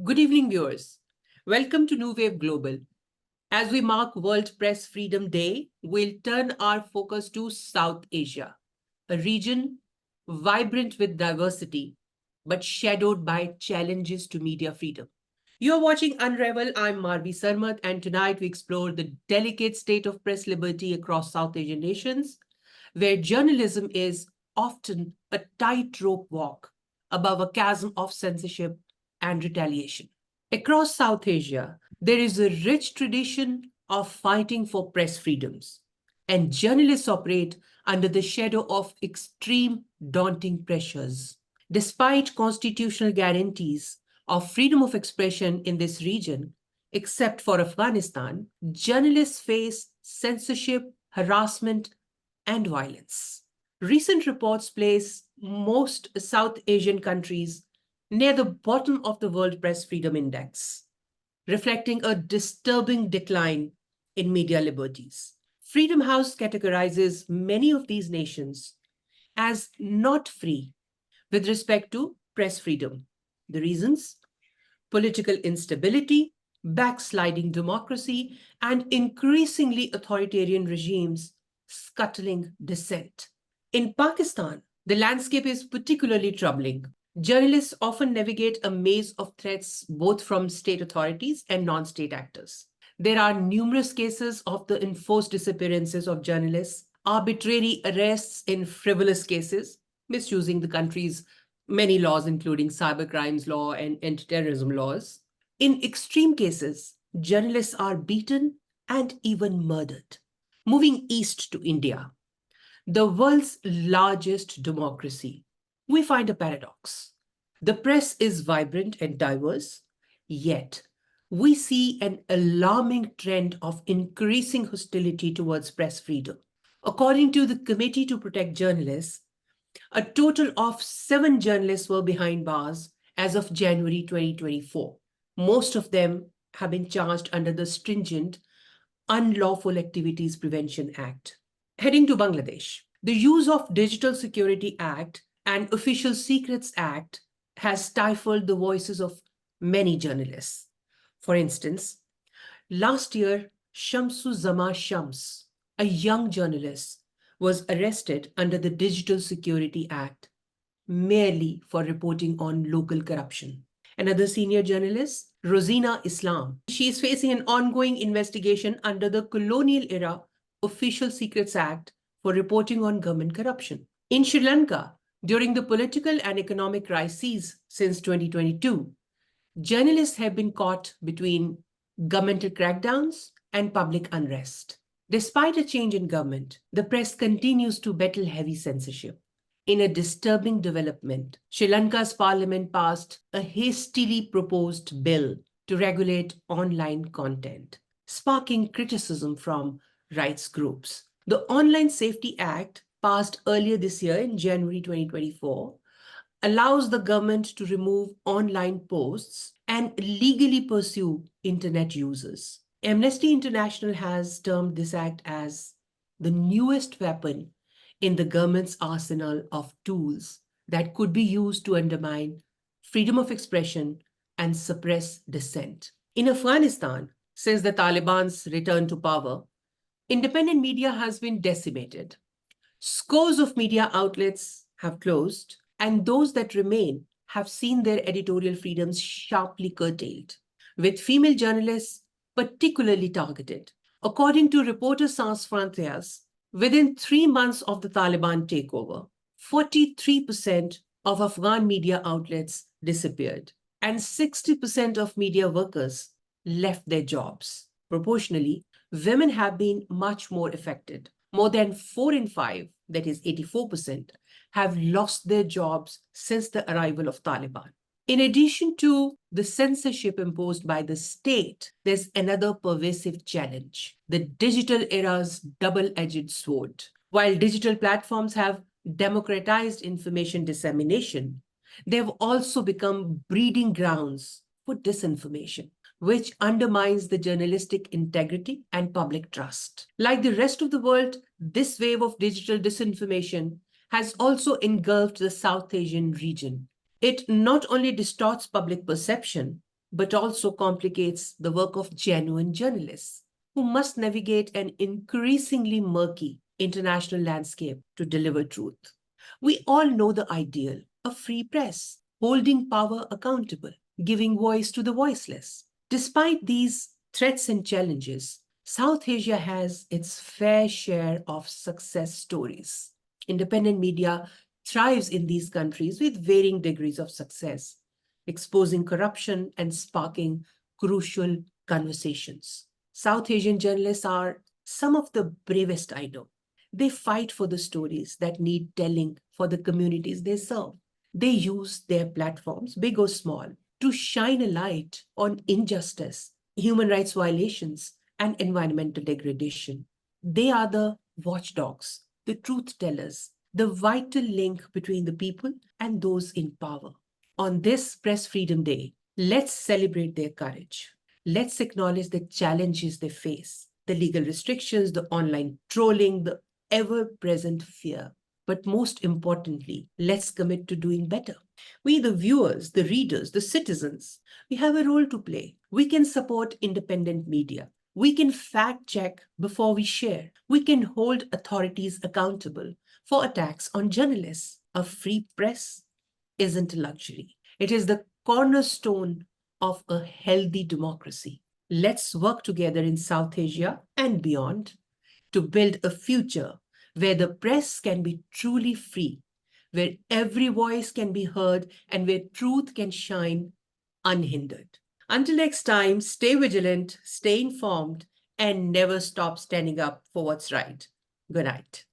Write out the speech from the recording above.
Good evening, viewers. Welcome to New Wave Global. As we mark World Press Freedom Day, we'll turn our focus to South Asia, a region vibrant with diversity, but shadowed by challenges to media freedom. You're watching Unraveled. I'm Marvi Sirmed, and tonight we explore the delicate state of press liberty across South Asian nations, where journalism is often a tightrope walk above a chasm of censorship and retaliation. Across South Asia, there is a rich tradition of fighting for press freedoms, and journalists operate under the shadow of extreme, daunting pressures. Despite constitutional guarantees of freedom of expression in this region, except for Afghanistan, journalists face censorship, harassment, and violence. Recent reports place most South Asian countries near the bottom of the World Press Freedom Index, reflecting a disturbing decline in media liberties. Freedom House categorizes many of these nations as not free with respect to press freedom. The reasons? Political instability, backsliding democracy, and increasingly authoritarian regimes scuttling dissent. In Pakistan, the landscape is particularly troubling. Journalists often navigate a maze of threats both from state authorities and non-state actors. There are numerous cases of the enforced disappearances of journalists, arbitrary arrests in frivolous cases, misusing the country's many laws, including cybercrimes law and anti-terrorism laws. In extreme cases, journalists are beaten and even murdered. Moving east to India, the world's largest democracy, we find a paradox. The press is vibrant and diverse, yet we see an alarming trend of increasing hostility towards press freedom. According to the Committee to Protect Journalists, a total of 7 journalists were behind bars as of January 2024. Most of them have been charged under the stringent Unlawful Activities Prevention Act. Heading to Bangladesh, the use of Digital Security Act and Official Secrets Act has stifled the voices of many journalists. For instance, last year, Shamsu Zama Shams, a young journalist, was arrested under the Digital Security Act merely for reporting on local corruption. Another senior journalist, Rosina Islam, she is facing an ongoing investigation under the colonial era Official Secrets Act for reporting on government corruption. In Sri Lanka, during the political and economic crises since 2022, journalists have been caught between governmental crackdowns and public unrest. Despite a change in government, the press continues to battle heavy censorship. In a disturbing development, Sri Lanka's parliament passed a hastily proposed bill to regulate online content, sparking criticism from rights groups. The Online Safety Act, passed earlier this year in January 2024, allows the government to remove online posts and legally pursue internet users. Amnesty International has termed this act as the newest weapon in the government's arsenal of tools that could be used to undermine freedom of expression and suppress dissent. In Afghanistan, since the Taliban's return to power, independent media has been decimated. Scores of media outlets have closed, and those that remain have seen their editorial freedoms sharply curtailed, with female journalists particularly targeted. According to Reporters Sans Frontières, within 3 months of the Taliban takeover, 43% of Afghan media outlets disappeared, and 60% of media workers left their jobs. Proportionally, women have been much more affected. More than 4 in 5, that is 84%, have lost their jobs since the arrival of Taliban. In addition to the censorship imposed by the state, there's another pervasive challenge: the digital era's double-edged sword. While digital platforms have democratized information dissemination, they've also become breeding grounds for disinformation, which undermines the journalistic integrity and public trust. Like the rest of the world, this wave of digital disinformation has also engulfed the South Asian region. It not only distorts public perception, but also complicates the work of genuine journalists who must navigate an increasingly murky international landscape to deliver truth. We all know the ideal, a free press, holding power accountable, giving voice to the voiceless. Despite these threats and challenges, South Asia has its fair share of success stories. Independent media thrives in these countries with varying degrees of success, exposing corruption and sparking crucial conversations. South Asian journalists are some of the bravest I know. They fight for the stories that need telling for the communities they serve. They use their platforms, big or small, to shine a light on injustice, human rights violations, and environmental degradation. They are the watchdogs, the truth tellers, the vital link between the people and those in power. On this Press Freedom Day, let's celebrate their courage. Let's acknowledge the challenges they face, the legal restrictions, the online trolling, the ever present fear. But most importantly, let's commit to doing better. We, the viewers, the readers, the citizens, we have a role to play. We can support independent media. We can fact check before we share. We can hold authorities accountable for attacks on journalists. A free press isn't a luxury, it is the cornerstone of a healthy democracy. Let's work together in South Asia and beyond to build a future where the press can be truly free, where every voice can be heard, and where truth can shine unhindered. Until next time, stay vigilant, stay informed, and never stop standing up for what's right. Good night.